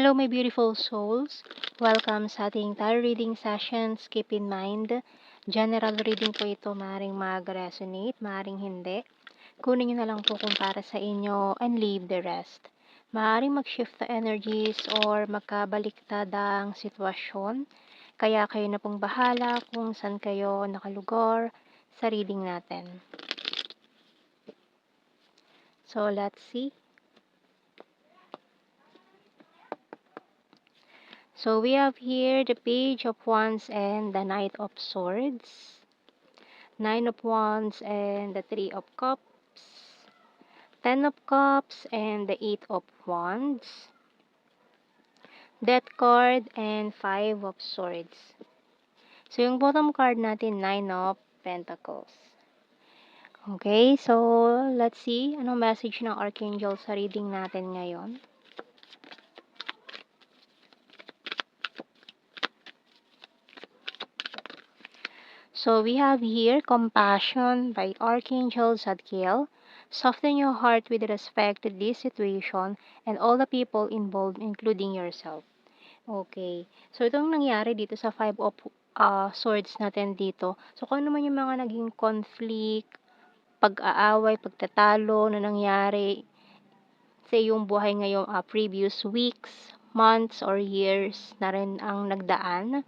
Hello, my beautiful souls. Welcome sa ating tarot reading sessions. Keep in mind, general reading po ito. Maaaring mag-resonate, maaaring hindi. Kunin nyo na lang po kung para sa inyo and leave the rest. Maaaring mag-shift the energies or magkabaliktad ang sitwasyon. Kaya kayo na pong bahala kung saan kayo nakalugar sa reading natin. So, let's see. So we have here the Page of Wands and the Knight of Swords, Nine of Wands and the Three of Cups, Ten of Cups and the Eight of Wands, Death card and Five of Swords. So yung bottom card natin, Nine of Pentacles. Okay, so let's see anong message ng Archangel sa reading natin ngayon. So we have here compassion by Archangel Zadkiel. Soften your heart with respect to this situation and all the people involved, including yourself. Okay. So itong nangyari dito sa Five of Swords natin dito. So kung ano man yung mga naging conflict, pag-aaway, pagtatalo na nangyari sa iyong buhay ngayong previous weeks, months, or years na rin ang nagdaan,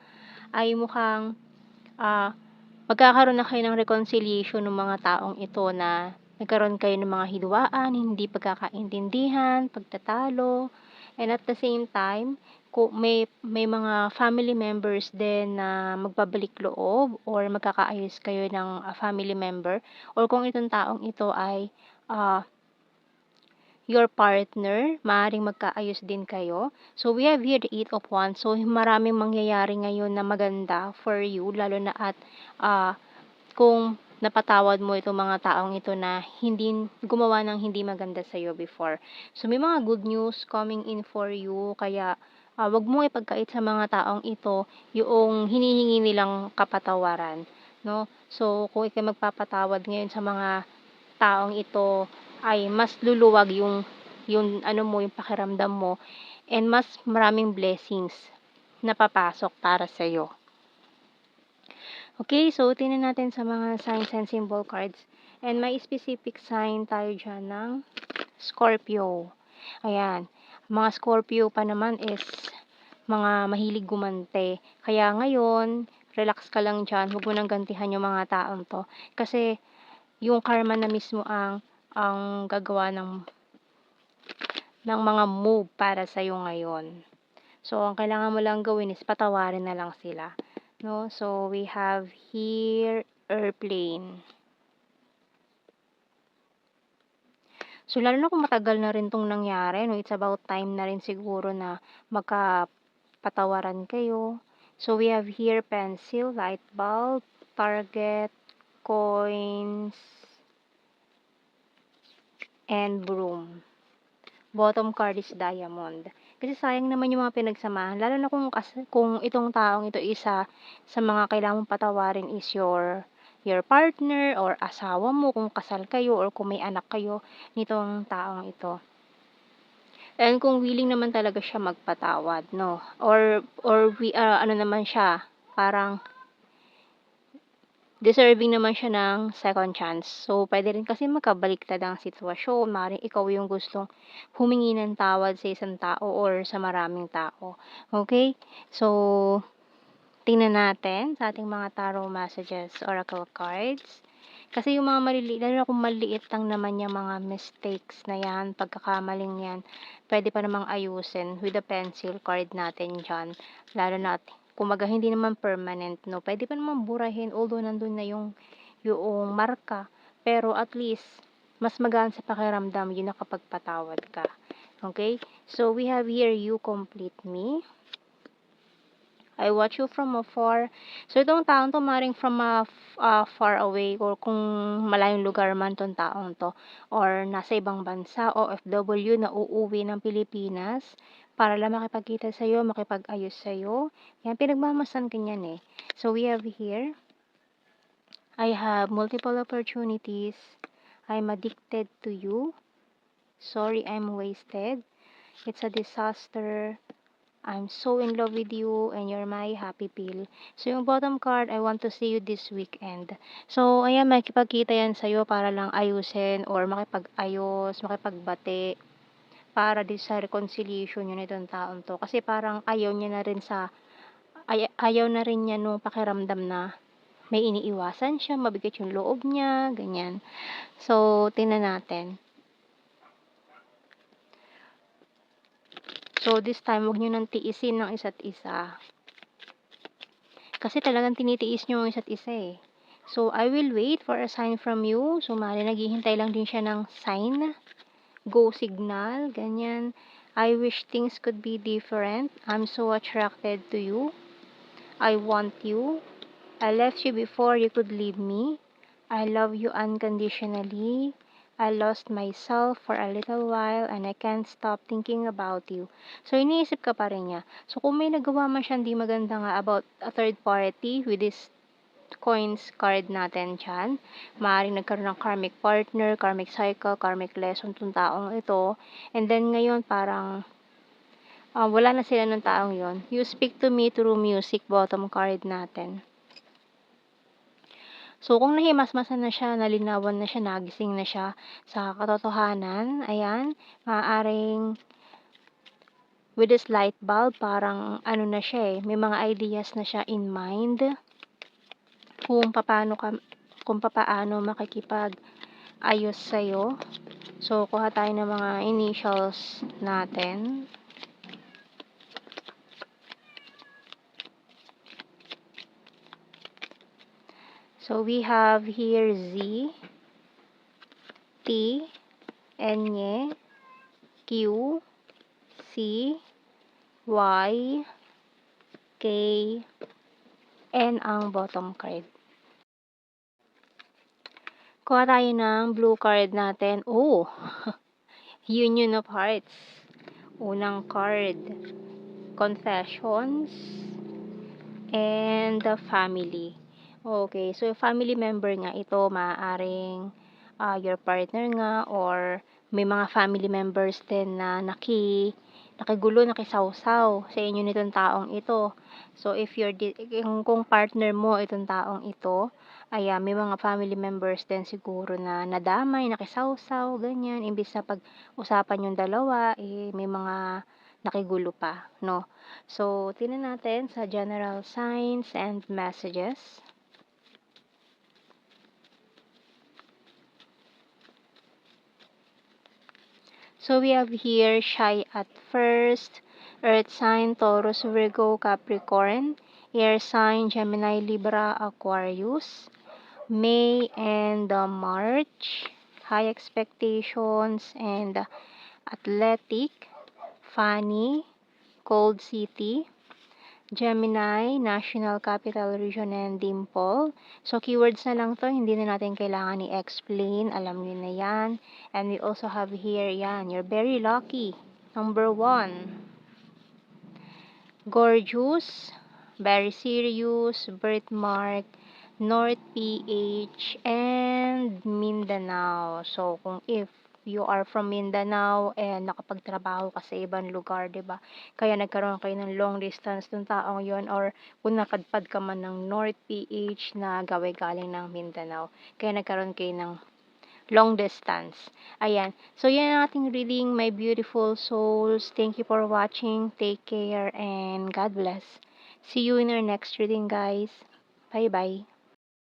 ay mukhang magkakaroon na kayo ng reconciliation ng mga taong ito na nagkaroon kayo ng mga hidwaan, hindi pagkakaintindihan, pagtatalo, and at the same time, kung may mga family members din na magbabalik loob or magkakaayos kayo ng family member, or kung itong taong ito ay your partner, maaaring magkaayos din kayo. So, we have here the Eight of Wands. So, maraming mangyayari ngayon na maganda for you, lalo na at kung napatawad mo itong mga taong ito na hindi gumawa ng hindi maganda sa iyo before. So, may mga good news coming in for you, kaya wag mo ipagkait sa mga taong ito yung hinihingi nilang kapatawaran, no? So, kung ikaw magpapatawad ngayon sa mga taong ito, ay mas luluwag yung ano mo, yung pakiramdam mo, and mas maraming blessings na papasok para sa iyo. Okay, so tingnan natin sa mga signs and symbol cards. And may specific sign tayo dyan ng Scorpio. Ayan, mga Scorpio pa naman is mga mahilig gumante. Kaya ngayon, relax ka lang dyan, huwag mo nang gantihan yung mga taong to. Kasi yung karma na mismo ang gagawa ng mga move para sa iyo ngayon. So, ang kailangan mo lang gawin is patawarin na lang sila, no? So, we have here airplane. So, lalo na kung matagal na rin tong nangyari, no? It's about time na rin siguro na magkapatawaran kayo. So, we have here pencil, light bulb, target, coins, and broom. Bottom card is diamond. Kasi sayang naman yung mga pinagsamahan. Lalo na kung itong taong ito isa sa mga kailangan mong patawarin is your partner or asawa mo, kung kasal kayo or kung may anak kayo nitong taong ito. And kung willing naman talaga siya magpatawad, no? Or ano naman siya, parang deserving naman siya ng second chance. So, pwede rin kasi magkabaliktad ang sitwasyon. Maaaring ikaw yung gustong humingi ng tawad sa isang tao or sa maraming tao. Okay? So, tingnan natin sa ating mga tarot messages, oracle cards. Kasi yung mga maliliit, lalo na kung maliit lang naman yung mga mistakes na yan, pagkakamaling yan, pwede pa namang ayusin with the pencil card natin dyan. Lalo na kumaga hindi naman permanent, no? Pwede pa naman burahin, although nandun na yung marka. Pero at least, mas magaan sa pakiramdam yun nakapagpatawad ka. Okay? So, we have here, you complete me. I watch you from afar. So, itong taong to, maring from far away, or kung malayong lugar man tong taong to, or nasa ibang bansa, OFW, na uuwi ng Pilipinas, para lang makipagkita sa'yo, makipag-ayos sa'yo. Yan, pinagmamasan ka niyan eh. So, we have here, I have multiple opportunities. I'm addicted to you. Sorry, I'm wasted. It's a disaster. I'm so in love with you and you're my happy pill. So yung bottom card, I want to see you this weekend. So ayan, makikipagkita yan sa'yo para lang ayusin or makipag-ayos, makipagbati para din sa reconciliation yun nitong taong 'to. Kasi parang ayaw na rin niya nung pakiramdam na may iniiwasan siya, mabigat yung loob niya, ganyan. So tingnan natin. So this time, wag niyo ng tiisin ng isa't isa. Kasi talagang tinitiis niyo ang isa't isa, eh. So I will wait for a sign from you. So maaaring naghihintay lang din siya ng sign, go signal, ganyan. I wish things could be different. I'm so attracted to you. I want you. I left you before you could leave me. I love you unconditionally. I lost myself for a little while and I can't stop thinking about you. So, iniisip ka pa rin niya. So, kung may nagawa man siya hindi maganda nga about a third party with this coins card natin dyan, maaaring nagkaroon ng karmic partner, karmic cycle, karmic lesson tong taong ito. And then ngayon parang wala na sila ng taong yon. You speak to me through music, bottom card natin. So, kung nahimasmasan na siya, nalinawan na siya, nagising na siya sa katotohanan, ayan, maaaring with this light bulb, parang ano na siya eh, may mga ideas na siya in mind kung papaano makikipag-ayos sa'yo. So, kuha tayo ng mga initials natin. So, we have here Z, T, N, Q, C, Y, K, N ang bottom card. Kuha tayo ng blue card natin. Oh, Union of Hearts. Unang card, Confessions, and the Family. Okay, so family member nga ito, maaaring your partner nga or may mga family members din na nakigulo, nakisawsaw sa inyo nitong taong ito. So if kung partner mo itong taong ito, may mga family members din siguro na nadamay, nakisawsaw, ganyan. Imbis na pag-usapan yung dalawa, may mga nakigulo pa, no? So, tingnan natin sa general signs and messages. So, we have here shy at first, earth sign, Taurus, Virgo, Capricorn, air sign, Gemini, Libra, Aquarius, May and March, high expectations and athletic, funny, cold city, Gemini, National Capital Region, and Dimple. So, keywords na lang to, hindi na natin kailangan i-explain. Alam niyo na yan. And we also have here, yan, you're very lucky. Number 1. Gorgeous, very serious, birthmark, North PH, and Mindanao. So, if you are from Mindanao and nakapagtrabaho ka sa ibang lugar, 'di ba? Kaya nagkaroon kayo ng long distance ng taong 'yon or kung napadpad ka man ng North PH na galing ng Mindanao, kaya nagkaroon kayo ng long distance. Ayan. So, yan ang ating reading, my beautiful souls. Thank you for watching. Take care and God bless. See you in our next reading, guys. Bye-bye.